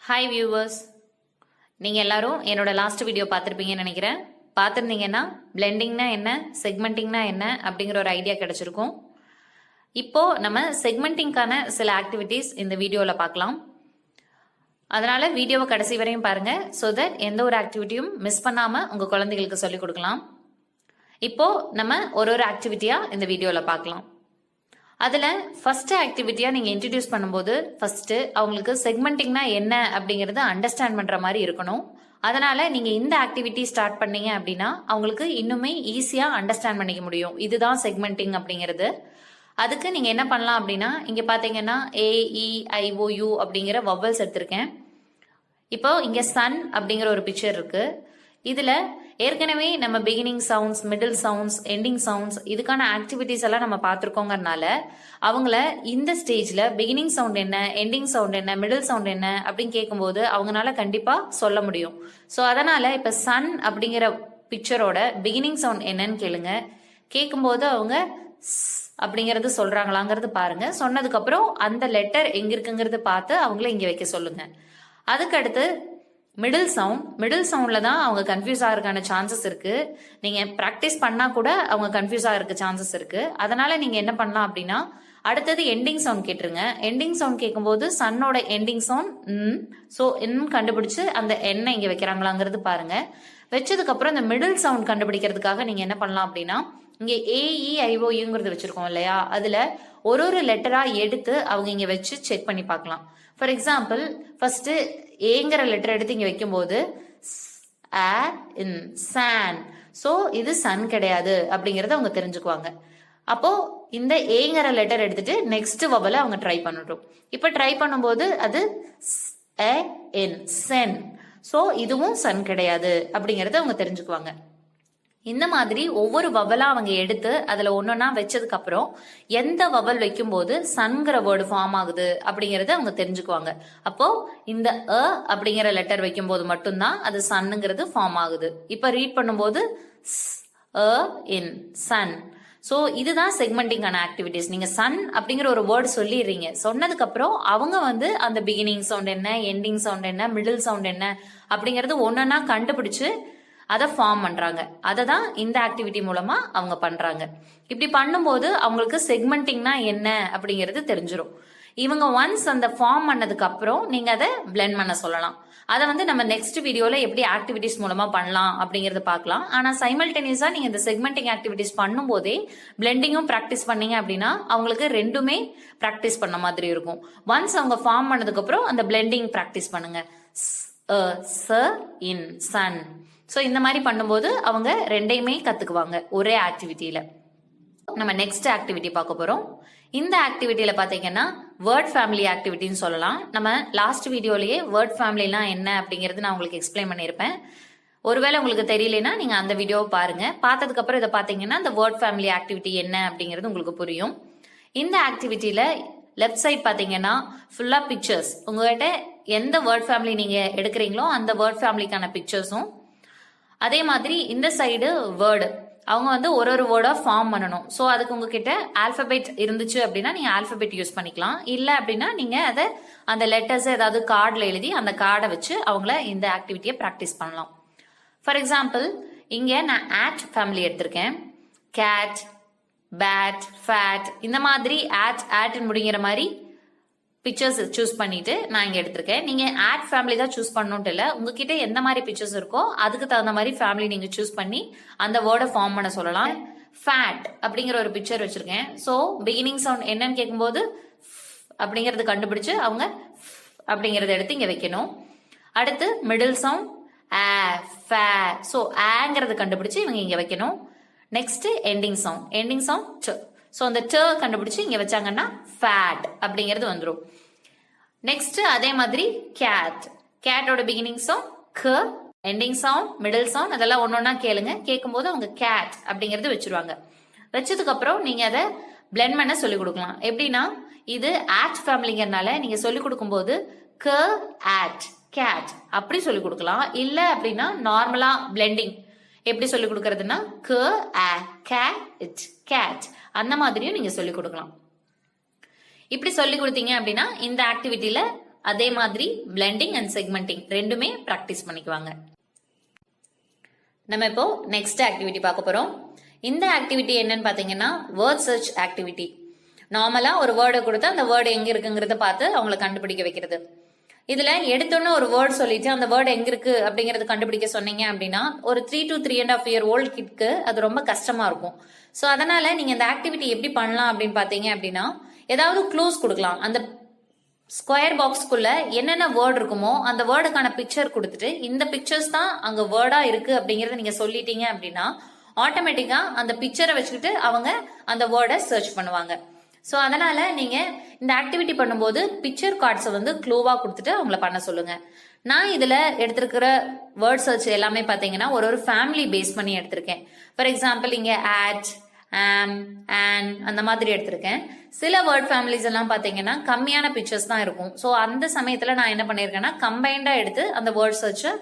Hi viewers, நீங்கள் எல்லாரும் என்னோட லாஸ்ட் வீடியோ பார்த்துருப்பீங்கன்னு நினைக்கிறேன். பார்த்துருந்தீங்கன்னா பிளெண்டிங்னா என்ன, செக்மெண்டிங்னா என்ன அப்படிங்கிற ஒரு ஐடியா கிடைச்சிருக்கும். இப்போ நம்ம செக்மெண்டிங்கான சில ஆக்டிவிட்டீஸ் இந்த வீடியோவில் பார்க்கலாம். அதனால வீடியோவை கடைசி வரையும் பாருங்க, ஸோ தட் எந்த ஒரு ஆக்டிவிட்டியும் மிஸ் பண்ணாமல் உங்கள் குழந்தைகளுக்கு சொல்லிக் கொடுக்கலாம். இப்போ நம்ம ஒரு ஆக்டிவிட்டியாக இந்த வீடியோவில் பார்க்கலாம். அதில் ஃபர்ஸ்ட் ஆக்டிவிட்டியாக நீங்கள் இன்ட்ரடியூஸ் பண்ணும்போது ஃபர்ஸ்ட் அவங்களுக்கு செக்மெண்டிங்னா என்ன அப்படிங்கிறத அண்டர்ஸ்டாண்ட் பண்ணுற மாதிரி இருக்கணும். அதனால நீங்கள் இந்த ஆக்டிவிட்டி ஸ்டார்ட் பண்ணீங்க அப்படின்னா அவங்களுக்கு இன்னுமே ஈஸியாக அண்டர்ஸ்டாண்ட் பண்ணிக்க முடியும். இதுதான் செக்மெண்டிங் அப்படிங்கிறது. அதுக்கு நீங்கள் என்ன பண்ணலாம் அப்படின்னா, இங்கே பார்த்தீங்கன்னா AEIOU அப்படிங்கிற வவ்வல்ஸ் எடுத்திருக்கேன். இப்போ இங்கே சன் அப்படிங்கிற ஒரு பிக்சர் இருக்கு. இதில் ஏற்கனவே நம்ம beginning sounds, middle sounds, ending sounds இதுக்கான ஆக்டிவிட்டிஸ் எல்லாம் நம்ம பார்த்துருக்கோங்கறனால அவங்கள இந்த ஸ்டேஜில் பிகினிங் சவுண்ட் என்ன, எண்டிங் சவுண்ட் என்ன, மிடில் சவுண்ட் என்ன அப்படின்னு கேட்கும்போது அவங்களால கண்டிப்பாக சொல்ல முடியும். ஸோ அதனால இப்போ சன் அப்படிங்கிற பிக்சரோட பிகினிங் சவுண்ட் என்னன்னு கேளுங்க. கேட்கும்போது அவங்க அப்படிங்கிறது சொல்றாங்களாங்கிறது பாருங்க. சொன்னதுக்கப்புறம் அந்த லெட்டர் எங்க இருக்குங்கிறது பார்த்து அவங்கள இங்கே வைக்க சொல்லுங்க. அதுக்கடுத்து மிடில் சவுண்ட்ல தான் அவங்க கன்ஃபியூஸ் ஆகிறதுக்கான சான்சஸ் இருக்கு. நீங்க ப்ராக்டிஸ் பண்ணா கூட அவங்க கன்ஃபியூஸ் ஆகிறதுக்கு சான்சஸ் இருக்கு. அதனால நீங்க என்ன பண்ணலாம் அப்படின்னா, அடுத்தது எண்டிங் சவுண்ட் கேட்டுருங்க. எண்டிங் சவுண்ட் கேட்கும்போது சன்னோட எண்டிங் சவுண்ட் ஸோ கண்டுபிடிச்சு அந்த எண்ணெய் இங்க வைக்கிறாங்களாங்கிறது பாருங்க. வச்சதுக்கு அப்புறம் இந்த மிடில் சவுண்ட் கண்டுபிடிக்கிறதுக்காக நீங்க என்ன பண்ணலாம் அப்படின்னா, இங்க AEIOUங்கிறது வச்சிருக்கோம் இல்லையா, அதுல ஒரு லெட்டரா எடுத்து அவங்க இங்க வச்சு செக் பண்ணி பார்க்கலாம். ஃபார் எக்ஸாம்பிள், ஃபர்ஸ்ட் ஏங்கிற லெட்டர் எடுத்து இங்க வைக்கும்போது சான், ஸோ இது சன் கிடையாது அப்படிங்கறத அவங்க தெரிஞ்சுக்குவாங்க. அப்போ இந்த ஏங்கிற லெட்டர் எடுத்துட்டு நெக்ஸ்ட் வவலை அவங்க ட்ரை பண்ணட்டும். இப்ப ட்ரை பண்ணும்போது அது சென், ஸோ இதுவும் சன் கிடையாது அப்படிங்கறத அவங்க தெரிஞ்சுக்குவாங்க. இந்த மாதிரி ஒவ்வொரு வவலா அவங்க எடுத்து அதுல ஒன்னொன்னா வச்சதுக்கு அப்புறம் எந்த வவல் வைக்கும் போது சன்கிற வேர்டு ஃபார்ம் ஆகுது அப்படிங்கறத அவங்க தெரிஞ்சுக்குவாங்க. அப்போ இந்த அப்படிங்கிற லெட்டர் வைக்கும் போது மட்டும்தான் அது சன்னுங்கிறது ஃபார்ம் ஆகுது. இப்ப ரீட் பண்ணும்போது சன். ஸோ இதுதான் செக்மெண்டிங்கான ஆக்டிவிட்டிஸ். நீங்க சன் அப்படிங்கிற ஒரு வேர்டு சொல்லிடுறீங்க. சொன்னதுக்கு அப்புறம் அவங்க அந்த பிகினிங் சவுண்ட் என்ன, எண்டிங் சவுண்ட் என்ன, மிடில் சவுண்ட் என்ன அப்படிங்கறது ஒன்னொன்னா கண்டுபிடிச்சு அதை ஃபார்ம் பண்றாங்க. அதை தான் இந்த ஆக்டிவிட்டி மூலமா அவங்க பண்றாங்க. இப்படி பண்ணும்போது அவங்களுக்கு செக்மெண்டிங்னா என்ன அப்படிங்கிறது தெரிஞ்சிடும். இவங்க ஒன்ஸ் அந்த ஃபார்ம் பண்ணதுக்கு அப்புறம் நீங்க அதை பிளெண்ட் பண்ண சொல்லலாம். அதை நம்ம நெக்ஸ்ட் வீடியோல எப்படி ஆக்டிவிட்டிஸ் மூலமா பண்ணலாம் அப்படிங்கறத பார்க்கலாம். ஆனா சைமல்டேனியஸா நீங்க இந்த செக்மெண்டிங் ஆக்டிவிட்டிஸ் பண்ணும் போதே பிளெண்டிங்கும் பிராக்டிஸ் பண்ணீங்க அப்படின்னா அவங்களுக்கு ரெண்டுமே பிராக்டிஸ் பண்ண மாதிரி இருக்கும். ஒன்ஸ் அவங்க ஃபார்ம் பண்ணதுக்கு அப்புறம் அந்த பிளெண்டிங் பிராக்டிஸ் பண்ணுங்க. சன். ஸோ இந்த மாதிரி பண்ணும்போது அவங்க ரெண்டையுமே கத்துக்குவாங்க ஒரே ஆக்டிவிட்டியில. நம்ம நெக்ஸ்ட் ஆக்டிவிட்டி பார்க்க போறோம். இந்த ஆக்டிவிட்டியில பாத்தீங்கன்னா வேர்ட் ஃபேமிலி ஆக்டிவிட்டின்னு சொல்லலாம். நம்ம லாஸ்ட் வீடியோலயே வேர்ட் ஃபேமிலினா என்ன அப்படிங்கறது நான் உங்களுக்கு எக்ஸ்பிளைன் பண்ணியிருப்பேன். ஒருவேளை உங்களுக்கு தெரியலனா நீங்க அந்த வீடியோவை பாருங்க. பார்த்ததுக்கு அப்புறம் இதை பாத்தீங்கன்னா இந்த வேர்ட் ஃபேமிலி ஆக்டிவிட்டி என்ன அப்படிங்கிறது உங்களுக்கு புரியும். இந்த ஆக்டிவிட்டியில லெஃப்ட் சைட் பாத்தீங்கன்னா ஃபுல்லா பிக்சர்ஸ். உங்ககிட்ட எந்த வேர்ட் ஃபேமிலி நீங்க எடுக்கிறீங்களோ அந்த வேர்ட் ஃபேமிலிக்கான பிக்சர்ஸும், அதே மாதிரி இந்த சைடு வேர்டு அவங்க ஒரு வேர்டா ஃபார்ம் பண்ணணும். ஸோ அதுக்கு உங்ககிட்ட ஆல்பபெட் இருந்துச்சு அப்படின்னா நீங்க ஆல்பபெட் யூஸ் பண்ணிக்கலாம். இல்லை அப்படின்னா நீங்க அதை அந்த லெட்டர்ஸ் ஏதாவது கார்டில் எழுதி அந்த கார்டை வச்சு அவங்கள இந்த ஆக்டிவிட்டியை ப்ராக்டிஸ் பண்ணலாம். ஃபார் எக்ஸாம்பிள், இங்க நான் ஆட் ஃபேமிலி எடுத்திருக்கேன். கேட், பேட், ஃபேட் இந்த மாதிரி ஆட் முடிங்கிற மாதிரி பிக்சர்ஸ் சூஸ் பண்ணிட்டு நான் இங்க எடுத்திருக்கேன். நீங்க ஆட் ஃபேமிலி தான் சூஸ் பண்ணணும்ட்டு இல்ல, உங்ககிட்ட எந்த மாதிரி பிக்சர்ஸ் இருக்கோ அதுக்கு தகுந்த மாதிரி ஃபேமிலி நீங்க சூஸ் பண்ணி அந்த வேர்டை ஃபார்ம் பண்ண சொல்லலாம். ஃபேட் அப்படிங்கிற ஒரு பிக்சர் வச்சிருக்கேன். ஸோ பிகினிங் சவுண்ட் என்னன்னு கேட்கும்போது அப்படிங்கறது கண்டுபிடிச்சு அவங்க அப்படிங்கறத எடுத்து இங்க வைக்கணும். அடுத்து மிடில் சவுண்ட் ஸோ ஆங்கிறது கண்டுபிடிச்சு இவங்க இங்க வைக்கணும். நெக்ஸ்ட் எண்டிங் சவுண்ட் ஸோ அந்த கண்டுபிடிச்சு இங்க வச்சாங்கன்னா ஃபேட் அப்படிங்கிறது வந்துடும். நெக்ஸ்ட் அதே மாதிரி கேட்டோட beginning sound ending sound, middle sound அதெல்லாம் ஒன்னொன்னா கேளுங்க. கேட்கும்போது அவங்க கேட் அப்படிங்கிறது வச்சிருவாங்க. வச்சதுக்கு அப்புறம் நீங்க அதை பிளெண்ட் பண்ண சொல்லி கொடுக்கலாம். எப்படின்னா, இது ஆட் ஃபேமிலிங்கிறதுனால நீங்க சொல்லி கொடுக்கும்போது கேட் அப்படி சொல்லி கொடுக்கலாம். இல்ல அப்படின்னா நார்மலா பிளெண்டிங் எப்படி சொல்லி கொடுக்கறதுன்னா கேட் அந்த மாதிரியும் நீங்க சொல்லி கொடுக்கலாம். இப்படி சொல்லி கொடுத்தீங்க அப்படின்னா இந்த ஆக்டிவிட்டியில அதே மாதிரி blending and segmenting ரெண்டுமே ப்ராக்டிஸ் பண்ணிக்குவாங்க. நம்ம இப்போ நெக்ஸ்ட் ஆக்டிவிட்டி பார்க்க போறோம். இந்த ஆக்டிவிட்டி என்னன்னு பாத்தீங்கன்னா வேர்ட் சர்ச் ஆக்டிவிட்டி. நார்மலா ஒரு வேர்டை கொடுத்து அந்த வேர்டு எங்க இருக்குங்கிறத பார்த்து அவங்களை கண்டுபிடிக்க வைக்கிறது. இதுல எடுத்தோன்னு ஒரு வேர்ட் சொல்லிட்டு அந்த வேர்டு எங்க இருக்கு அப்படிங்கறது கண்டுபிடிக்க சொன்னீங்க அப்படின்னா ஒரு 3 to 3.5 year old கிட்க்கு அது ரொம்ப கஷ்டமா இருக்கும். சோ அதனால நீங்க இந்த ஆக்டிவிட்டி எப்படி பண்ணலாம் அப்படின்னு பாத்தீங்க அப்படின்னா ஏதாவது க்ளூஸ் கொடுக்கலாம். அந்த ஸ்கொயர் பாக்ஸ்க்குள்ள என்னென்ன வேர்டு இருக்குமோ அந்த வேர்டுக்கான பிக்சர் கொடுத்துட்டு இந்த பிக்சர்ஸ் தான் அங்க வேர்டா இருக்கு அப்படிங்கறத நீங்க சொல்லிட்டீங்க அப்படின்னா ஆட்டோமேட்டிக்கா அந்த பிக்சரை வச்சுக்கிட்டு அவங்க அந்த வேர்டை சர்ச் பண்ணுவாங்க. சோ அதனால நீங்க இந்த ஆக்டிவிட்டி பண்ணும்போது பிக்சர் கார்ட்ஸை வந்து க்ளூவா கொடுத்துட்டு அவங்கள பண்ண சொல்லுங்க. நான் இதுல எடுத்திருக்கிற வேர்ட் சர்ச் எல்லாமே பாத்தீங்கன்னா ஒரு ஃபேமிலி பேஸ் பண்ணி எடுத்திருக்கேன். ஃபார் எக்ஸாம்பிள் இங்க ஆட், ஆம், ஆன் அந்த மாதிரி எடுத்திருக்கேன். சில வேர்ட் ஃபேமிலிஸ் எல்லாம் பாத்தீங்கன்னா கம்மியான பிக்சர்ஸ் தான் இருக்கும். சோ அந்த சமயத்துல நான் என்ன பண்ணிருக்கேன்னா கம்பைண்டா எடுத்து அந்த வேர்ட் சர்ச்சை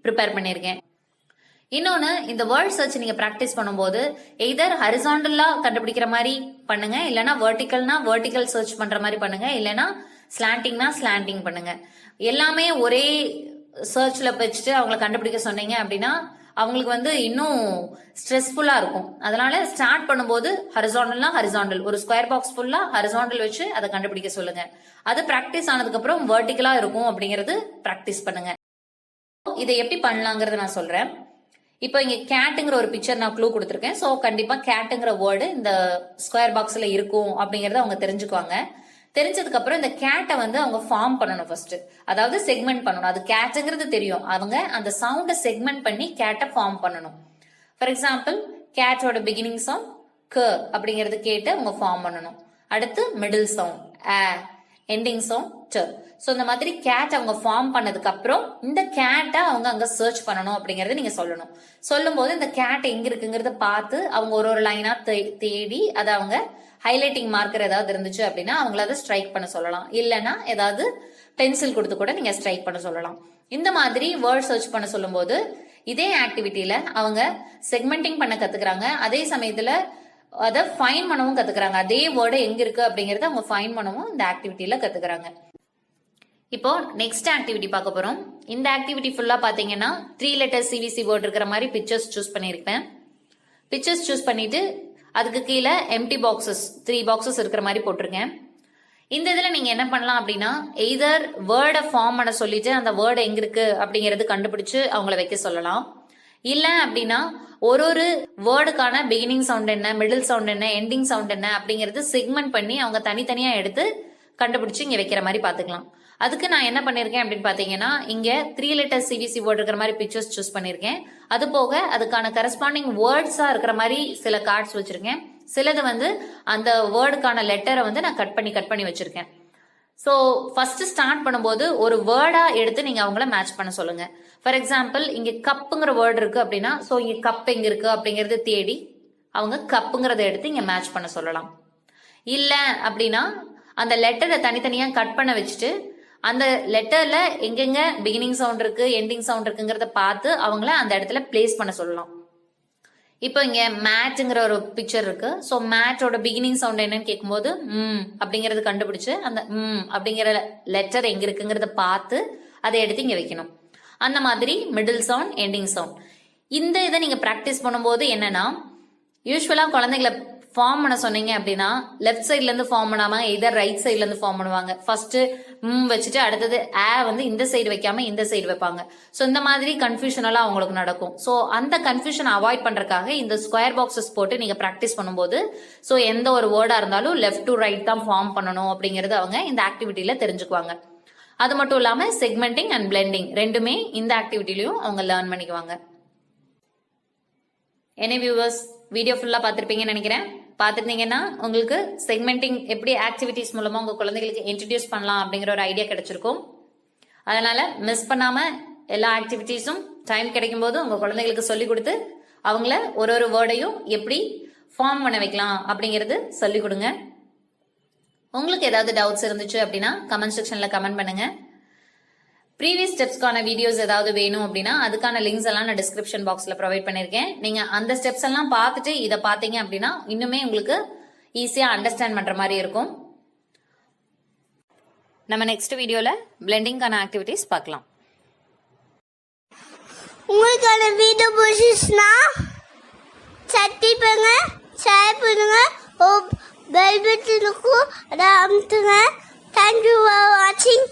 ப்ரிப்பேர் பண்ணிருக்கேன். இன்னொன்னு இந்த வேர்ட் சர்ச் நீங்க பிராக்டிஸ் பண்ணும்போது எய்தர் ஹரிசாண்டலா கண்டுபிடிக்கிற மாதிரி பண்ணுங்க, இல்லனா வெர்டிகல்னா வெர்டிகல் சர்ச் பண்ற மாதிரி பண்ணுங்க, இல்லனா ஸ்லாண்டிங்னா ஸ்லாண்டிங் பண்ணுங்க. எல்லாமே ஒரே சர்ச்ல வச்சுட்டு அவங்களை கண்டுபிடிக்க சொன்னீங்க அப்படின்னா அவங்களுக்கு வந்து இன்னும் ஸ்ட்ரெஸ்ஃபுல்லா இருக்கும். அதனால ஸ்டார்ட் பண்ணும்போது ஹரிசாண்டல்னா ஹரிசாண்டல், ஒரு ஸ்கொயர் பாக்ஸ் ஃபுல்லா ஹரிசாண்டல் வச்சு அதை கண்டுபிடிக்க சொல்லுங்க. அது பிராக்டிஸ் ஆனதுக்கு அப்புறம் வெர்டிகலா இருக்கும் அப்படிங்கறது பிராக்டிஸ் பண்ணுங்க. இதை எப்படி பண்ணலாங்கிறத நான் சொல்றேன். இப்போ இங்க கேட்டுங்கிற ஒரு பிக்சர் நான் க்ளூ கொடுத்துருக்கேன். சோ கண்டிப்பா கேட்டுங்கிற வேர்டு இந்த ஸ்கொயர் பாக்ஸ்ல இருக்கும் அப்படிங்கறத அவங்க தெரிஞ்சுக்குவாங்க. தெரிஞ்சதுக்கு அப்புறம் இந்த கேட்டை வந்து அவங்க ஃபார்ம் பண்ணணும் ஃபர்ஸ்ட், அதாவது செக்மெண்ட் பண்ணணும். அது கேட்டுங்கிறது தெரியும், அவங்க அந்த சவுண்டை செக்மெண்ட் பண்ணி கேட்டை ஃபார்ம் பண்ணணும். ஃபார் எக்ஸாம்பிள் கேட்டோட பிகினிங் சவுண்ட் க அப்படிங்கறது கேட்டு அவங்க ஃபார்ம் பண்ணணும். அடுத்து மிடில் சவுண்ட் ஆ, எண்டிங் சவுண்ட் ட. சோ இந்த மாதிரி கேட் அவங்க ஃபார்ம் பண்ணதுக்கு அப்புறம் இந்த கேட்டை அவங்க அங்க சர்ச் பண்ணணும் அப்படிங்கறத நீங்க சொல்லணும். சொல்லும் போது இந்த கேட் எங்க இருக்குங்கிறத பார்த்து அவங்க ஒரு லைனா தேடி அதை அவங்க ஹைலைட்டிங் மார்க்கர் ஏதாவது இருந்துச்சு அப்படின்னா அவங்கள அதை ஸ்ட்ரைக் பண்ண சொல்லலாம். இல்லைன்னா ஏதாவது பென்சில் கொடுத்து கூட நீங்க ஸ்ட்ரைக் பண்ண சொல்லலாம். இந்த மாதிரி வேர்ட் சர்ச் பண்ண சொல்லும் போது இதே ஆக்டிவிட்டியில அவங்க செக்மெண்டிங் பண்ண கத்துக்கிறாங்க. அதே சமயத்துல அதை ஃபைன் பண்ணவும் கத்துக்கிறாங்க. அதே வேர்டு எங்க இருக்கு அப்படிங்கறத அவங்க ஃபைன் பண்ணவும் இந்த ஆக்டிவிட்டியில கத்துக்கிறாங்க. இப்போ நெக்ஸ்ட் ஆக்டிவிட்டி பார்க்க போறோம். இந்த ஆக்டிவிட்டி ஃபுல்லா பாத்தீங்கன்னா 3 letter CVC வேர்ட் இருக்கிற மாதிரி பிக்சர்ஸ் சூஸ் பண்ணிருப்பேன். பிக்சர்ஸ் சூஸ் பண்ணிட்டு அதுக்கு கீழே எம்டி பாக்ஸஸ் 3 பாக்ஸஸ் இருக்கிற மாதிரி போட்டிருக்கேன். இந்த இதுல நீங்க என்ன பண்ணலாம் அப்படின்னா எய்தர் வேர்டை ஃபார்ம் பண்ண சொல்லிட்டு அந்த வேர்டு எங்க இருக்கு அப்படிங்கறது கண்டுபிடிச்சு அவங்கள வைக்க சொல்லலாம். இல்ல அப்படின்னா ஒரு வேர்டுக்கான பிகினிங் சவுண்ட் என்ன, மிடில் சவுண்ட் என்ன, எண்டிங் சவுண்ட் என்ன அப்படிங்கறது செக்மெண்ட் பண்ணி அவங்க தனித்தனியா எடுத்து கண்டுபிடிச்சு இங்க வைக்கிற மாதிரி பாத்துக்கலாம். அதுக்கு நான் என்ன பண்ணிருக்கேன் அப்படின்னு பாத்தீங்கன்னா இங்க 3 letter CVC வேர்ட் இருக்கிற மாதிரி பிக்சர்ஸ் சூஸ் பண்ணிருக்கேன். அது போக அதுக்கான கரஸ்பாண்டிங் வேர்ட்ஸா இருக்கிற மாதிரி சில கார்ட்ஸ் வச்சிருக்கேன். சிலது வந்து அந்த வேர்டுக்கான லெட்டரை வந்து நான் கட் பண்ணி வச்சிருக்கேன். சோ ஃபர்ஸ்ட் ஸ்டார்ட் பண்ணும்போது ஒரு வேர்டா எடுத்து நீங்க அவங்கள மேட்ச் பண்ண சொல்லுங்க. ஃபார் எக்ஸாம்பிள் இங்க கப்புங்கிற வேர்டு இருக்கு அப்படின்னா சோ இங்க கப் எங்க இருக்கு அப்படிங்கறத தேடி அவங்க கப்புங்கிறத எடுத்து இங்க மேட்ச் பண்ண சொல்லலாம். இல்ல அப்படின்னா அந்த லெட்டரை தனித்தனியா கட் பண்ண வச்சுட்டு அந்த லெட்டர்ல எங்கெங்க பிகினிங் சவுண்ட் இருக்கு, எண்டிங் சவுண்ட் இருக்குங்கிறத பார்த்து அவங்கள அந்த இடத்துல பிளேஸ் பண்ண சொல்லலாம். இப்போ இங்க மேட்ங்கிற ஒரு பிக்சர் இருக்கு. சோ மேட்டோட பிகினிங் சவுண்ட் என்னன்னு கேட்கும்போது அப்படிங்கறது கண்டுபிடிச்சு அந்த அப்படிங்கிற லெட்டர் எங்க இருக்குங்கிறத பார்த்து அதை எடுத்து இங்க வைக்கணும். அந்த மாதிரி மிடில் சவுண்ட், எண்டிங் சவுண்ட். இந்த இதை நீங்க பிராக்டிஸ் பண்ணும்போது என்னன்னா யூஸ்வலா குழந்தைகளை ஃபார்ம் பண்ண சொன்னீங்க அப்படின்னா லெஃப்ட் சைட்ல இருந்து ஃபார்ம் பண்ணாம இதர் ரைட் சைட்ல இருந்து ஃபார்ம் பண்ணுவாங்க. ஃபர்ஸ்ட் வச்சுட்டு அடுத்தது வந்து இந்த சைடு வைக்காம இந்த சைடு வைப்பாங்க. சோ இந்த மாதிரி கன்ஃபியூஷன் எல்லாம் அவங்களுக்கு நடக்கும். சோ அந்த கன்ஃபியூஷன் அவாய்ட் பண்றதுக்காக இந்த ஸ்கொயர் பாக்ஸஸ் போட்டு நீங்க பிராக்டிஸ் பண்ணும்போது சோ எந்த ஒரு வேர்டா இருந்தாலும் லெஃப்ட் டு ரைட் தான் ஃபார்ம் பண்ணணும் அப்படிங்கறது அவங்க இந்த ஆக்டிவிட்டியில தெரிஞ்சுக்குவாங்க. அது மட்டும் இல்லாம செக்மெண்டிங் அண்ட் பிளெண்டிங் ரெண்டுமே இந்த ஆக்டிவிட்டிலையும் அவங்க லேர்ன் பண்ணிக்குவாங்க. என்ன வியூவர்ஸ், வீடியோ ஃபுல்லா பார்த்திருப்பீங்கன்னு நினைக்கிறேன். பார்த்துருந்தீங்கன்னா உங்களுக்கு செக்மெண்டிங் எப்படி ஆக்டிவிட்டிஸ் மூலமா உங்க குழந்தைகளுக்கு இன்ட்ரடியூஸ் பண்ணலாம் அப்படிங்கிற ஒரு ஐடியா கிடைச்சிருக்கும். அதனால மிஸ் பண்ணாம எல்லா ஆக்டிவிட்டிஸும் டைம் கிடைக்கும் போது உங்க குழந்தைகளுக்கு சொல்லி கொடுத்து அவங்கள ஒரு வேர்டையும் எப்படி ஃபார்ம் பண்ண வைக்கலாம் அப்படிங்கறது சொல்லி கொடுங்க. உங்களுக்கு ஏதாவது டவுட்ஸ் இருந்துச்சு அப்படின்னா கமெண்ட் செக்ஷன்ல கமெண்ட் பண்ணுங்க. ப்ரீவியஸ் ஸ்டெப்ஸ்க்கான வீடியோஸ் ஏதாவது வேணும் அப்படின்னா அதுக்கான லிங்க்ஸ் எல்லாம் நான் டிஸ்கிரிப்ஷன் பாக்ஸ்ல ப்ரொவைட் பண்ணிருக்கேன். நீங்க அந்த ஸ்டெப்ஸ் எல்லாம் பார்த்துட்டு இதை பாத்தீங்க அப்படின்னா இன்னுமே உங்களுக்கு ஈஸியா அண்டர்ஸ்டாண்ட் பண்ற மாதிரி இருக்கும். நம்ம நெக்ஸ்ட் வீடியோவில் பிளெண்டிங்கான ஆக்டிவிட்டீஸ் பார்க்கலாம். உங்களுக்கான வீடியோ பிடிச்சிச்சுன்னா சப்ஸ்கிரைப் பண்ணுங்க, ஷேர் பண்ணுங்க, பெல் பட்டனுக்கும் அதை அமுத்துங்க. தேங்க்யூ ஃபார் வாட்சிங்.